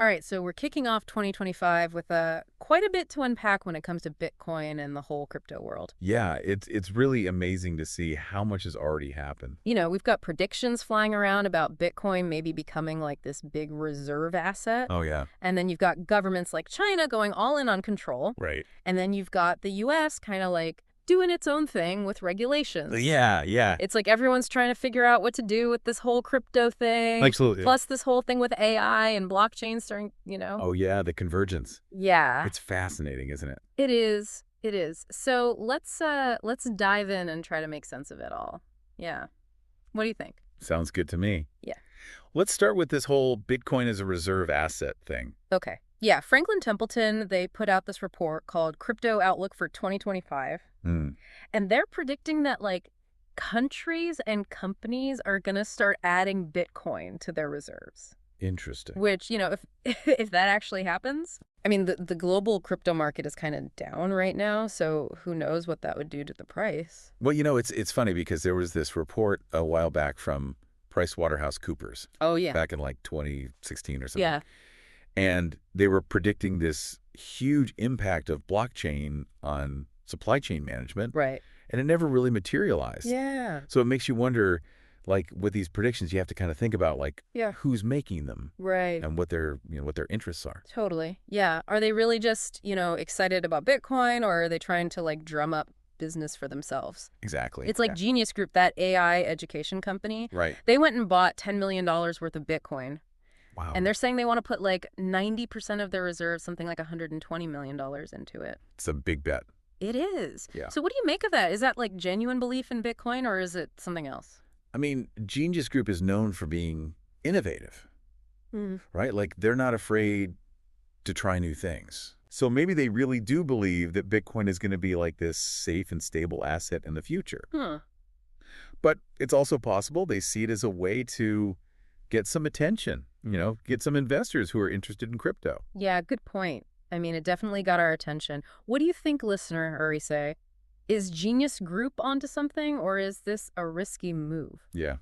All right, so we're kicking off 2025 with quite a bit to unpack when it comes to Bitcoin and the whole crypto world. Yeah, it's really amazing to see how much has already happened. We've got predictions flying around about Bitcoin maybe becoming like this big reserve asset. Oh, yeah. And then you've got governments like China going all in on control. Right. And then you've got the US kind of like doing its own thing with regulations. Yeah. It's like everyone's trying to figure out what to do with this whole crypto thing. Absolutely. Plus this whole thing with AI and blockchain starting. Oh, yeah, the convergence. Yeah. It's fascinating, isn't it? It is. It is. So let's dive in and try to make sense of it all. Yeah. What do you think? Sounds good to me. Yeah. Let's start with this whole Bitcoin as a reserve asset thing. Okay. Yeah, Franklin Templeton, they put out this report called Crypto Outlook for 2025. Mm. And they're predicting that like countries and companies are going to start adding Bitcoin to their reserves. Interesting. Which, if that actually happens, I mean, the global crypto market is kind of down right now, so who knows what that would do to the price. Well, it's funny because there was this report a while back from PricewaterhouseCoopers. Oh, yeah. Back in like 2016 or something. Yeah. And they were predicting this huge impact of blockchain on supply chain management. Right. And it never really materialized. Yeah. So it makes you wonder, like, with these predictions, you have to kind of think about, like, Yeah. who's making them. Right. And what their interests are. Totally. Yeah. Are they really just, excited about Bitcoin, or are they trying to like drum up business for themselves? Exactly. It's like Genius Group, that AI education company. Right. They went and bought $10 million worth of Bitcoin. Wow. And they're saying they want to put like 90% of their reserves, something like $120 million into it. It's a big bet. It is. Yeah. So what do you make of that? Is that like genuine belief in Bitcoin, or is it something else? I mean, Genius Group is known for being innovative, right? Like, they're not afraid to try new things. So maybe they really do believe that Bitcoin is going to be like this safe and stable asset in the future. But it's also possible they see it as a way to get some attention, get some investors who are interested in crypto. Yeah, good point. I mean, it definitely got our attention. What do you think, listener, Urise? Is Genius Group onto something, or is this a risky move? Yeah,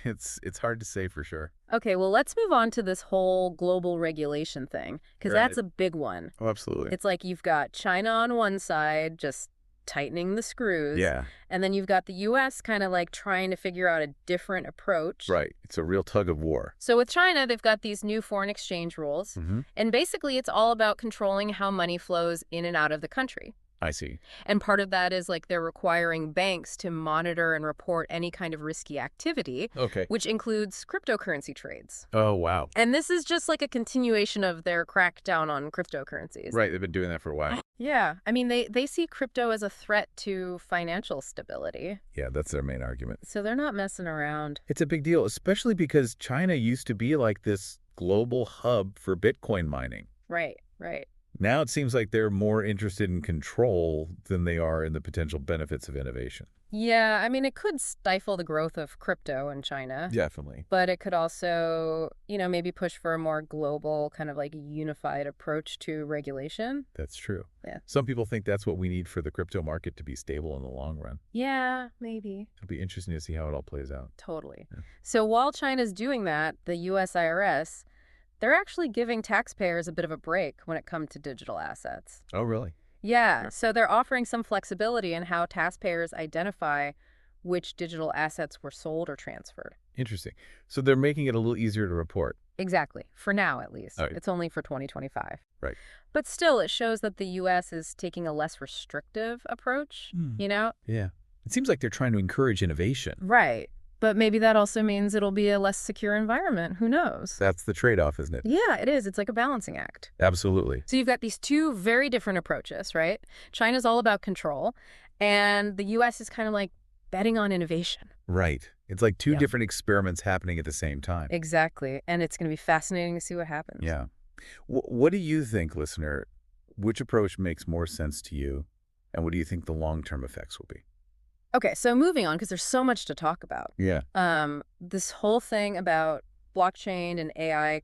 it's hard to say for sure. Okay, well, let's move on to this whole global regulation thing, because that's a big one. Oh, absolutely. It's like you've got China on one side, just tightening the screws. Yeah. And then you've got the U.S. kind of like trying to figure out a different approach. Right. It's a real tug of war. So with China, they've got these new foreign exchange rules. And basically, it's all about controlling how money flows in and out of the country. I see. And part of that is like they're requiring banks to monitor and report any kind of risky activity, Okay. which includes cryptocurrency trades. Oh, wow. And this is just like a continuation of their crackdown on cryptocurrencies. Right. They've been doing that for a while. Yeah. I mean, they see crypto as a threat to financial stability. Yeah, that's their main argument. So they're not messing around. It's a big deal, especially because China used to be like this global hub for Bitcoin mining. Right, right. Now it seems like they're more interested in control than they are in the potential benefits of innovation. Yeah, I mean, it could stifle the growth of crypto in China. Definitely. But it could also, maybe push for a more global kind of like unified approach to regulation. That's true. Yeah. Some people think that's what we need for the crypto market to be stable in the long run. Yeah, maybe. It'll be interesting to see how it all plays out. Totally. Yeah. So while China's doing that, the US IRS, they're actually giving taxpayers a bit of a break when it comes to digital assets. Oh, really? Yeah, so they're offering some flexibility in how taxpayers identify which digital assets were sold or transferred. Interesting. So they're making it a little easier to report. Exactly. For now, at least. Right. It's only for 2025. Right. But still, it shows that the U.S. is taking a less restrictive approach, Yeah. It seems like they're trying to encourage innovation. Right. But maybe that also means it'll be a less secure environment. Who knows? That's the trade-off, isn't it? Yeah, it is. It's like a balancing act. Absolutely. So you've got these two very different approaches, right? China's all about control, and the U.S. is kind of like betting on innovation. Right. It's like two Yeah. different experiments happening at the same time. Exactly. And it's going to be fascinating to see what happens. Yeah. What do you think, listener? Which approach makes more sense to you? And what do you think the long-term effects will be? Okay, so moving on, because there's so much to talk about. Yeah. This whole thing about blockchain and AI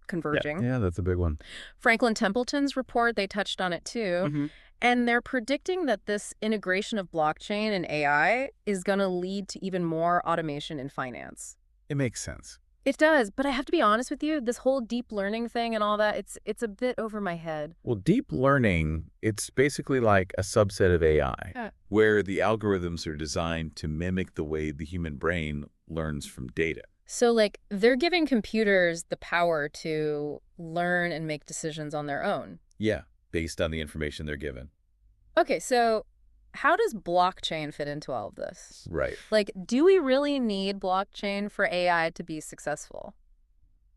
converging. Yeah, that's a big one. Franklin Templeton's report, they touched on it too. And they're predicting that this integration of blockchain and AI is going to lead to even more automation in finance. It makes sense. It does, but I have to be honest with you, this whole deep learning thing and all that, it's a bit over my head. Well, deep learning, it's basically like a subset of AI, where the algorithms are designed to mimic the way the human brain learns from data. So, like, they're giving computers the power to learn and make decisions on their own. Yeah, based on the information they're given. Okay, so how does blockchain fit into all of this? Right. Like, do we really need blockchain for AI to be successful?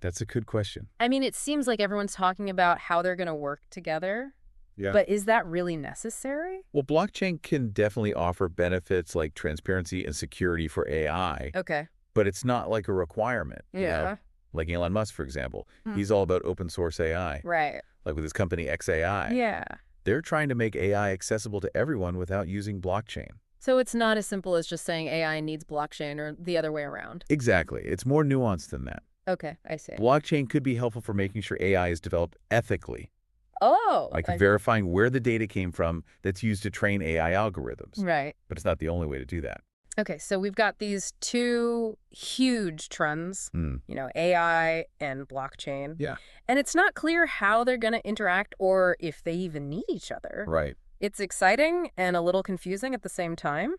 That's a good question. I mean, it seems like everyone's talking about how they're going to work together. Yeah. But is that really necessary? Well, blockchain can definitely offer benefits like transparency and security for AI, Okay. but it's not like a requirement. You know? Like Elon Musk, for example. He's all about open source AI. Right. Like with his company XAI. Yeah. They're trying to make AI accessible to everyone without using blockchain. So it's not as simple as just saying AI needs blockchain or the other way around. Exactly. It's more nuanced than that. Okay, I see. Blockchain could be helpful for making sure AI is developed ethically, Oh. like verifying where the data came from that's used to train AI algorithms. Right. But it's not the only way to do that. Okay, so we've got these two huge trends, Mm. you know, AI and blockchain. Yeah. And it's not clear how they're going to interact or if they even need each other. Right. It's exciting and a little confusing at the same time.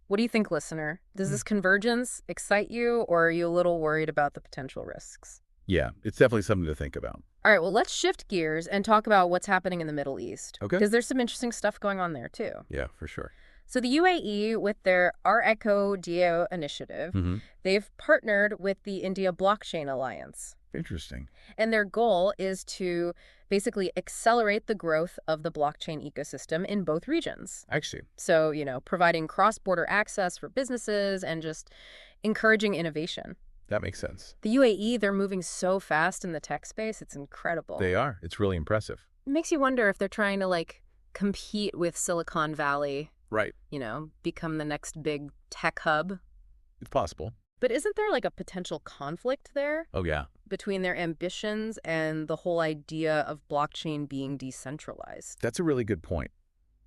What do you think, listener? Does this convergence excite you, or are you a little worried about the potential risks? Yeah, it's definitely something to think about. All right, well, let's shift gears and talk about what's happening in the Middle East. Okay. Because there's some interesting stuff going on there, too. Yeah, for sure. So the UAE, with their Our Echo DAO initiative, they've partnered with the India Blockchain Alliance. Interesting. And their goal is to basically accelerate the growth of the blockchain ecosystem in both regions. Actually. So, you know, providing cross-border access for businesses and just encouraging innovation. That makes sense. The UAE, they're moving so fast in the tech space. It's incredible. They are. It's really impressive. It makes you wonder if they're trying to, like, compete with Silicon Valley. Right. You know, become the next big tech hub. It's possible. But isn't there like a potential conflict there Oh, yeah. between their ambitions and the whole idea of blockchain being decentralized? That's a really good point.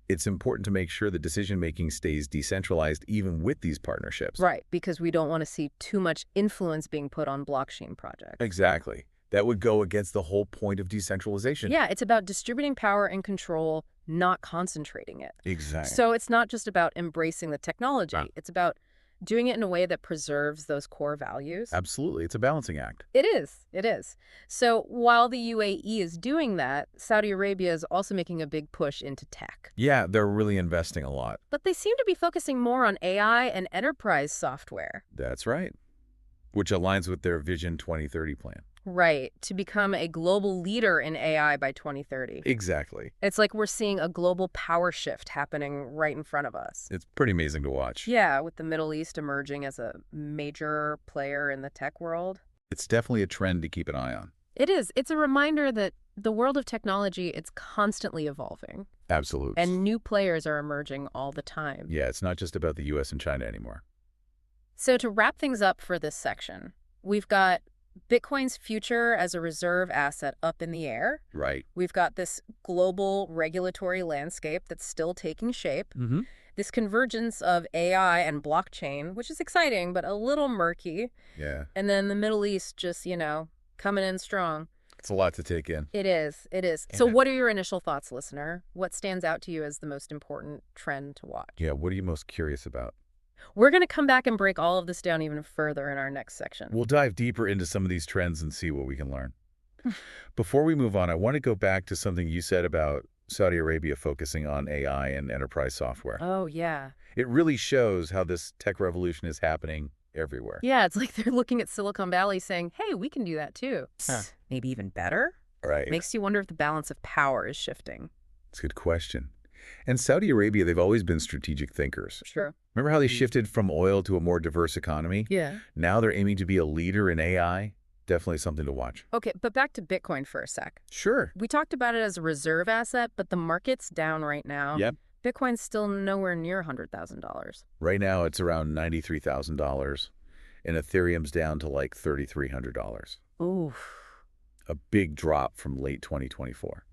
It's important to make sure the decision-making stays decentralized even with these partnerships. Right, because we don't want to see too much influence being put on blockchain projects. Exactly. That would go against the whole point of decentralization. Yeah, it's about distributing power and control, not concentrating it. Exactly. So it's not just about embracing the technology. Right. It's about doing it in a way that preserves those core values. Absolutely. It's a balancing act. It is. It is. So while the UAE is doing that, Saudi Arabia is also making a big push into tech. Yeah, they're really investing a lot. But they seem to be focusing more on AI and enterprise software. That's right. Which aligns with their Vision 2030 plan. Right, to become a global leader in AI by 2030. Exactly. It's like we're seeing a global power shift happening right in front of us. It's pretty amazing to watch. Yeah, with the Middle East emerging as a major player in the tech world. It's definitely a trend to keep an eye on. It is. It's a reminder that the world of technology, it's constantly evolving. Absolutely. And new players are emerging all the time. Yeah, it's not just about the U.S. and China anymore. So to wrap things up for this section, we've got Bitcoin's future as a reserve asset up in the air. Right. We've got this global regulatory landscape that's still taking shape. This convergence of AI and blockchain, which is exciting, but a little murky. Yeah. And then the Middle East just, you know, coming in strong. It's a lot to take in. It is. It is. So what are your initial thoughts, listener? What stands out to you as the most important trend to watch? Yeah, what are you most curious about? We're going to come back and break all of this down even further in our next section. We'll dive deeper into some of these trends and see what we can learn. Before we move on, I want to go back to something you said about Saudi Arabia focusing on AI and enterprise software. Oh, yeah. It really shows how this tech revolution is happening everywhere. Yeah, it's like they're looking at Silicon Valley saying, hey, we can do that too. Maybe even better? Right. Makes you wonder if the balance of power is shifting. It's a good question. And Saudi Arabia, they've always been strategic thinkers. Sure. Remember how they shifted from oil to a more diverse economy? Yeah. Now they're aiming to be a leader in AI. Definitely something to watch. Okay, but back to Bitcoin for a sec. Sure. We talked about it as a reserve asset, but the market's down right now. Yep. Bitcoin's still nowhere near $100,000. Right now, it's around $93,000, and Ethereum's down to like $3,300. Ooh. A big drop from late 2024.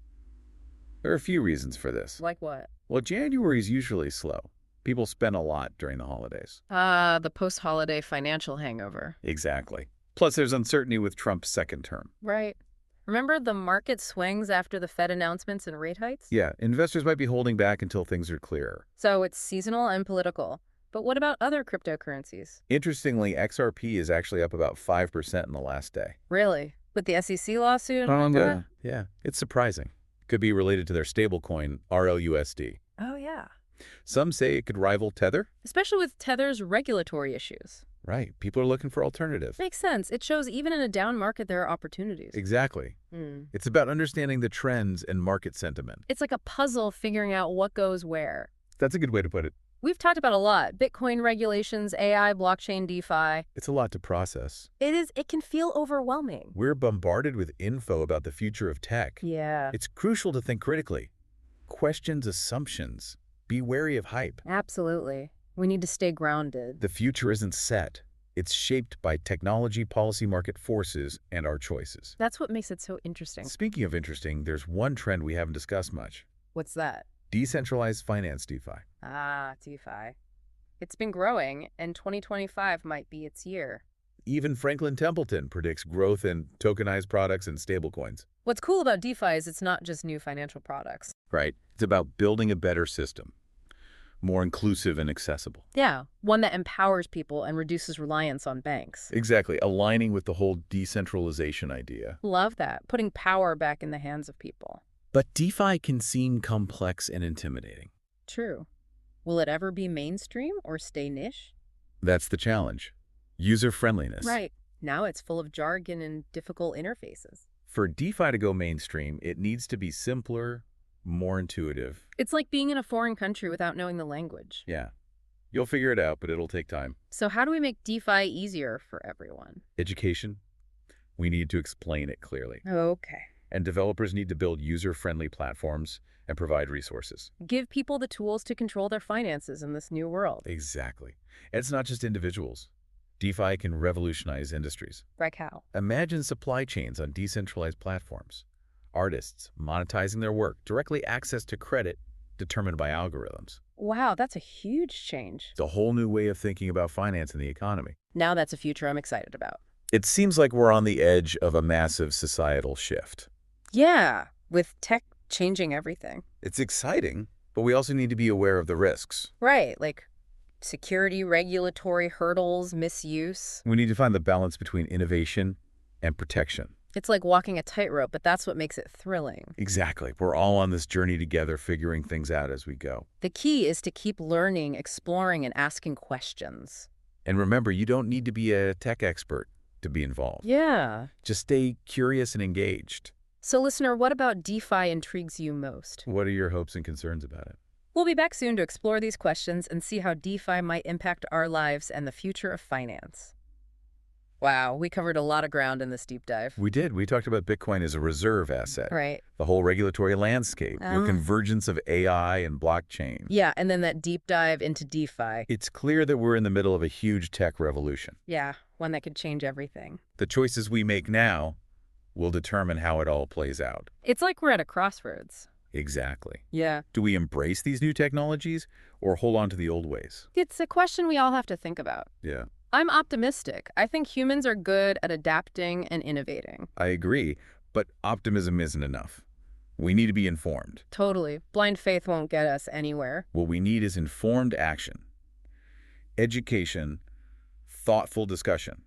There are a few reasons for this. Like what? Well, January is usually slow. People spend a lot during the holidays. The post-holiday financial hangover. Exactly. Plus, there's uncertainty with Trump's second term. Right. Remember the market swings after the Fed announcements and rate hikes? Yeah, investors might be holding back until things are clearer. So it's seasonal and political. But what about other cryptocurrencies? Interestingly, XRP is actually up about 5% in the last day. Really? With the SEC lawsuit? And all that? Yeah, it's surprising. Could be related to their stablecoin, RLUSD. Oh, yeah. Some say it could rival Tether. Especially with Tether's regulatory issues. Right, people are looking for alternatives. Makes sense. It shows even in a down market there are opportunities. Exactly. It's about understanding the trends and market sentiment. It's like a puzzle figuring out what goes where. That's a good way to put it. We've talked about a lot. Bitcoin regulations, AI, blockchain, DeFi. It's a lot to process. It can feel overwhelming. We're bombarded with info about the future of tech. Yeah. It's crucial to think critically. Questions assumptions. Be wary of hype. Absolutely. We need to stay grounded. The future isn't set. It's shaped by technology, policy, market forces, and our choices. That's what makes it so interesting. Speaking of interesting, there's one trend we haven't discussed much. What's that? Decentralized finance, DeFi. Ah, DeFi. It's been growing, and 2025 might be its year. Even Franklin Templeton predicts growth in tokenized products and stablecoins. What's cool about DeFi is it's not just new financial products. Right. It's about building a better system, more inclusive and accessible. Yeah, one that empowers people and reduces reliance on banks. Exactly, aligning with the whole decentralization idea. Love that, putting power back in the hands of people. But DeFi can seem complex and intimidating. True. Will it ever be mainstream or stay niche? That's the challenge. User-friendliness. Right. Now it's full of jargon and difficult interfaces. For DeFi to go mainstream, it needs to be simpler, more intuitive. It's like being in a foreign country without knowing the language. Yeah. You'll figure it out, but it'll take time. So how do we make DeFi easier for everyone? Education. We need to explain it clearly. Okay. And developers need to build user-friendly platforms and provide resources. Give people the tools to control their finances in this new world. Exactly. And it's not just individuals. DeFi can revolutionize industries. Like how? Imagine supply chains on decentralized platforms. Artists monetizing their work, directly access to credit determined by algorithms. Wow, that's a huge change. It's a whole new way of thinking about finance and the economy. Now that's a future I'm excited about. It seems like we're on the edge of a massive societal shift. Yeah, with tech changing everything. It's exciting, but we also need to be aware of the risks. Right, like security, regulatory hurdles, misuse. We need to find the balance between innovation and protection. It's like walking a tightrope, but that's what makes it thrilling. Exactly. We're all on this journey together, figuring things out as we go. The key is to keep learning, exploring, and asking questions. And remember, you don't need to be a tech expert to be involved. Yeah. Just stay curious and engaged. So listener, what about DeFi intrigues you most? What are your hopes and concerns about it? We'll be back soon to explore these questions and see how DeFi might impact our lives and the future of finance. Wow, we covered a lot of ground in this deep dive. We did. We talked about Bitcoin as a reserve asset. Right. The whole regulatory landscape, the convergence of AI and blockchain. Yeah, and then that deep dive into DeFi. It's clear that we're in the middle of a huge tech revolution. Yeah, one that could change everything. The choices we make now will determine how it all plays out. It's like we're at a crossroads. Exactly. Yeah. Do we embrace these new technologies or hold on to the old ways? It's a question we all have to think about. Yeah. I'm optimistic. I think humans are good at adapting and innovating. I agree, but optimism isn't enough. We need to be informed. Totally. Blind faith won't get us anywhere. What we need is informed action, education, thoughtful discussion,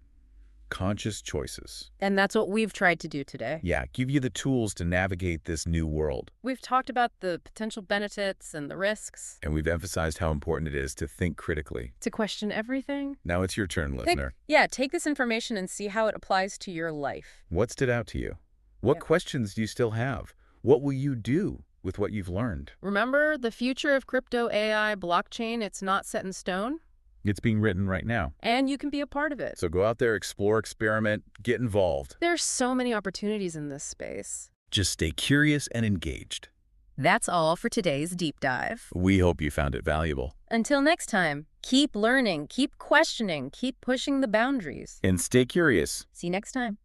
conscious choices. And that's what we've tried to do today. Yeah, give you the tools to navigate this new world. We've talked about the potential benefits and the risks. And we've emphasized how important it is to think critically. To question everything. Now it's your turn, listener. Take this information and see how it applies to your life. What stood out to you? What questions do you still have? What will you do with what you've learned? Remember, the future of crypto, AI, blockchain, it's not set in stone. It's being written right now. And you can be a part of it. So go out there, explore, experiment, get involved. There's so many opportunities in this space. Just stay curious and engaged. That's all for today's deep dive. We hope you found it valuable. Until next time, keep learning, keep questioning, keep pushing the boundaries. And stay curious. See you next time.